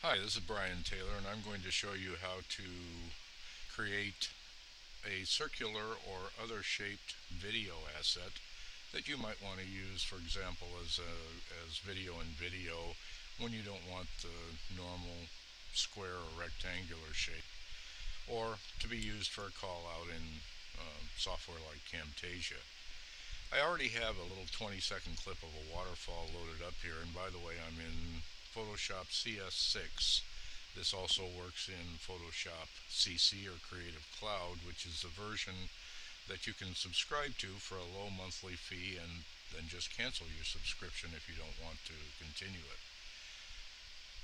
Hi, this is Brian Taylor, and I'm going to show you how to create a circular or other shaped video asset that you might want to use, for example, as video in video when you don't want the normal square or rectangular shape, or to be used for a call out in software like Camtasia. I already have a little 20-second clip of a waterfall loaded up here, and by the way, I'm in Photoshop CS6. This also works in Photoshop CC or Creative Cloud, which is the version that you can subscribe to for a low monthly fee and then just cancel your subscription if you don't want to continue it.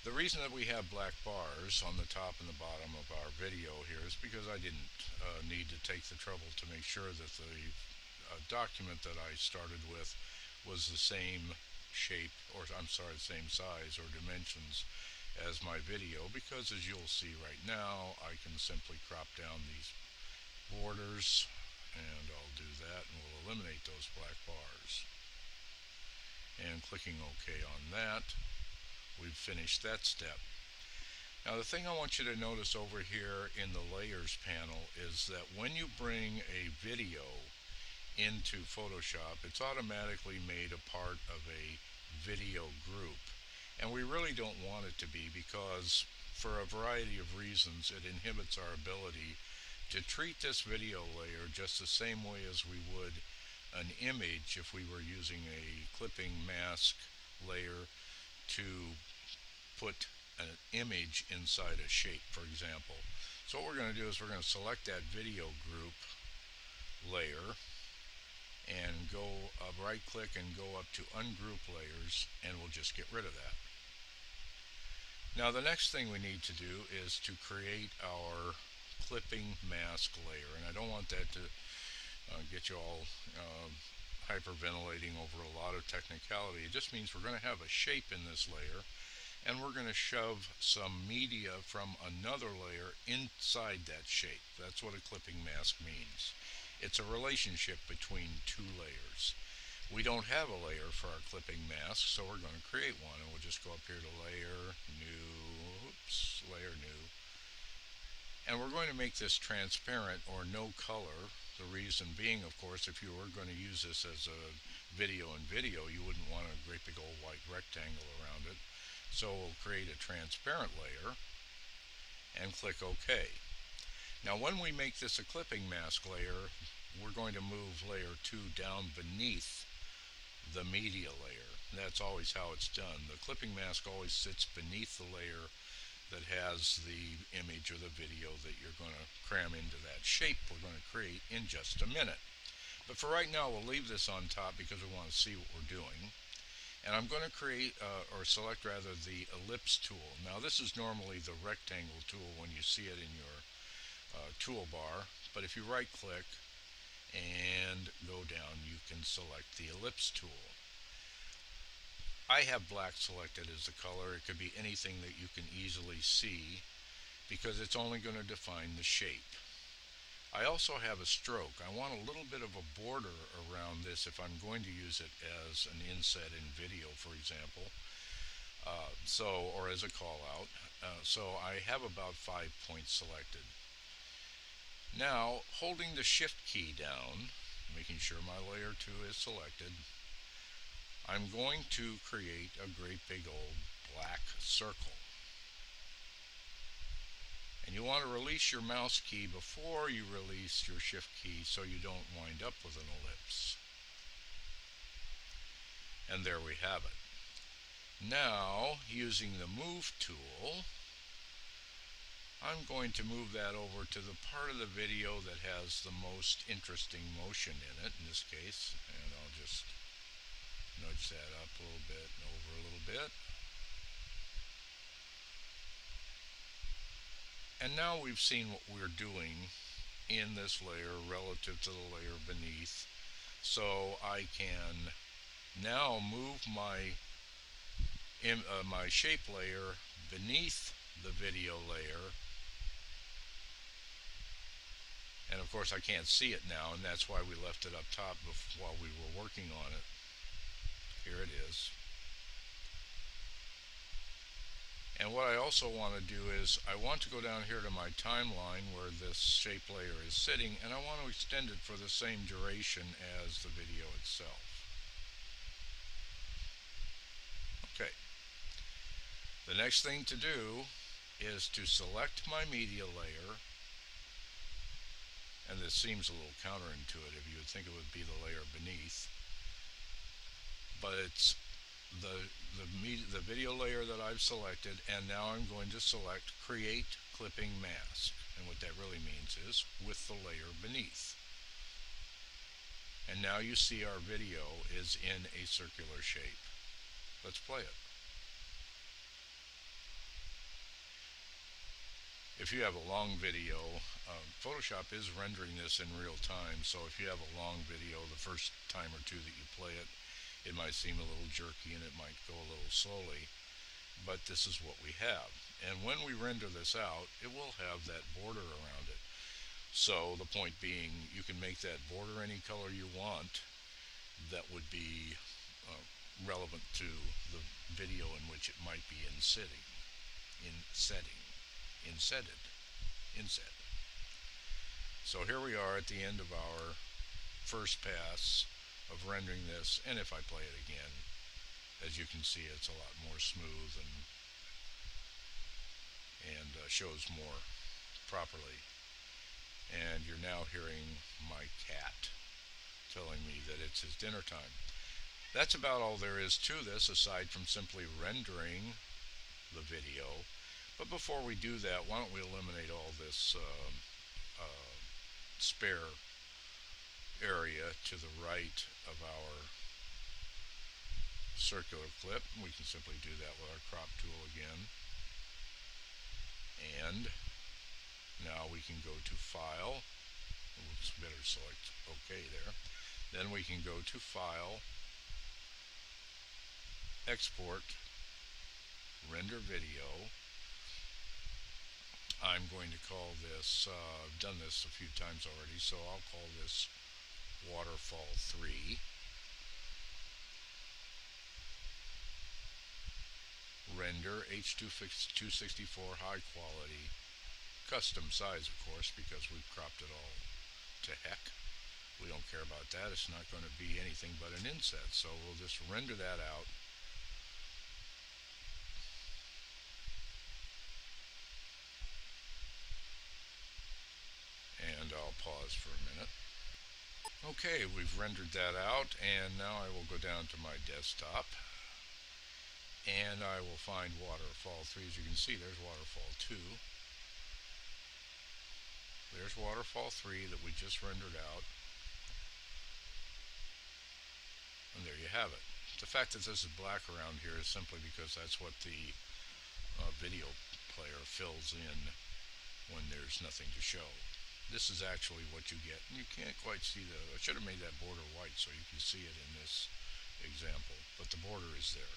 The reason that we have black bars on the top and the bottom of our video here is because I didn't need to take the trouble to make sure that the document that I started with was the same shape, or I'm sorry, same size or dimensions as my video, because as you'll see right now, I can simply crop down these borders, and I'll do that and we'll eliminate those black bars. And clicking OK on that, we've finished that step. Now the thing I want you to notice over here in the layers panel is that when you bring a video into Photoshop, it's automatically made a part of a video group, and we really don't want it to be, because for a variety of reasons it inhibits our ability to treat this video layer just the same way as we would an image if we were using a clipping mask layer to put an image inside a shape, for example. So what we're going to do is we're going to select that video group layer and go right click and go up to ungroup layers, and we'll just get rid of that. Now the next thing we need to do is to create our clipping mask layer, and I don't want that to get you all hyperventilating over a lot of technicality. It just means we're going to have a shape in this layer, and we're going to shove some media from another layer inside that shape. That's what a clipping mask means. It's a relationship between two layers. We don't have a layer for our clipping mask, so we're going to create one, and we'll just go up here to layer, new, layer new. And we're going to make this transparent or no color. The reason being, of course, if you were going to use this as a video in video, you wouldn't want a great big old white rectangle around it. So we'll create a transparent layer and click OK. Now when we make this a clipping mask layer, we're going to move layer 2 down beneath the media layer. And that's always how it's done. The clipping mask always sits beneath the layer that has the image or the video that you're going to cram into that shape we're going to create in just a minute. But for right now, we'll leave this on top because we want to see what we're doing. And I'm going to create, or select rather, the ellipse tool. Now this is normally the rectangle tool when you see it in your toolbar, but if you right click and go down, you can select the ellipse tool. I have black selected as the color. It could be anything that you can easily see because it's only going to define the shape. I also have a stroke. I want a little bit of a border around this if I'm going to use it as an inset in video, for example, or as a call out. So I have about 5 points selected. Now, holding the shift key down, making sure my layer 2 is selected, I'm going to create a great big old black circle. And you want to release your mouse key before you release your shift key so you don't wind up with an ellipse. And there we have it. Now, using the move tool, I'm going to move that over to the part of the video that has the most interesting motion in it, in this case, and I'll just nudge that up a little bit and over a little bit. And now we've seen what we're doing in this layer relative to the layer beneath. So I can now move my shape layer beneath the video layer. And of course I can't see it now, and that's why we left it up top while we were working on it. Here it is. And what I also want to do is I want to go down here to my timeline where this shape layer is sitting, and I want to extend it for the same duration as the video itself. Okay. The next thing to do is to select my media layer, and this seems a little counterintuitive. You would think it would be the layer beneath, but it's the video layer that I've selected, and now I'm going to select Create Clipping Mask, and what that really means is with the layer beneath. And now you see our video is in a circular shape. Let's play it. If you have a long video, Photoshop is rendering this in real time, so if you have a long video, the first time or two that you play it, it might seem a little jerky and it might go a little slowly, but this is what we have. And when we render this out, it will have that border around it. So the point being, you can make that border any color you want that would be relevant to the video in which it might be inset. So here we are at the end of our first pass of rendering this, and if I play it again, as you can see, it's a lot more smooth and shows more properly. And you're now hearing my cat telling me that it's his dinner time. That's about all there is to this, aside from simply rendering the video. But before we do that, why don't we eliminate all this spare area to the right of our circular clip. We can simply do that with our crop tool again. And now we can go to File. Oops, better select OK there. Then we can go to File, Export, Render Video. I'm going to call this, I've done this a few times already, so I'll call this Waterfall 3. Render H.264 high quality, custom size of course, because we've cropped it all to heck. We don't care about that. It's not going to be anything but an inset, so we'll just render that out. And I'll pause for a minute. Okay, we've rendered that out, and now I will go down to my desktop and I will find Waterfall 3. As you can see, there's Waterfall 2. There's Waterfall 3 that we just rendered out. And there you have it. The fact that this is black around here is simply because that's what the video player fills in when there's nothing to show. This is actually what you get, and you can't quite see I should have made that border white so you can see it in this example, but the border is there.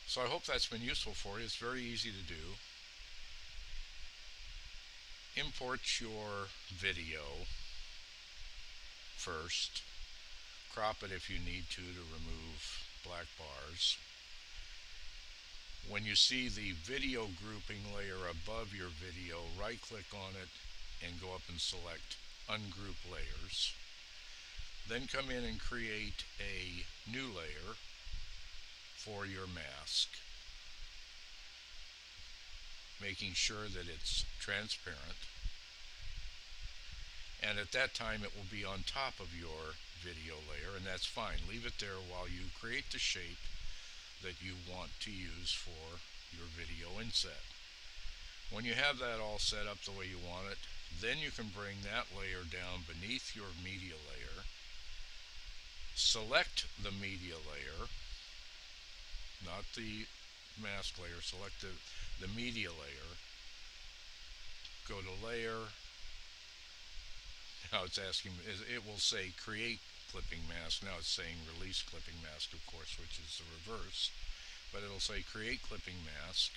So I hope that's been useful for you. It's very easy to do. Import your video first. Crop it if you need to remove black bars. When you see the video grouping layer above your video, right click on it and go up and select Ungroup Layers. Then come in and create a new layer for your mask, making sure that it's transparent. And at that time it will be on top of your video layer, and that's fine. Leave it there while you create the shape that you want to use for your video inset. When you have that all set up the way you want it, then you can bring that layer down beneath your media layer, select the media layer, not the mask layer, select the media layer, go to Layer. Now it's asking, it will say Create Clipping Mask. Now it's saying Release Clipping Mask, of course, which is the reverse. But it'll say Create Clipping Mask.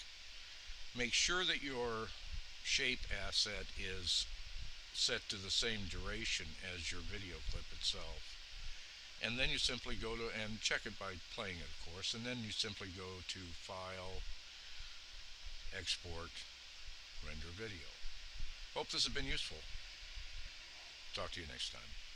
Make sure that your shape asset is set to the same duration as your video clip itself. And then you simply go to, and check it by playing it, of course, and then you simply go to File, export, render video. Hope this has been useful. Talk to you next time.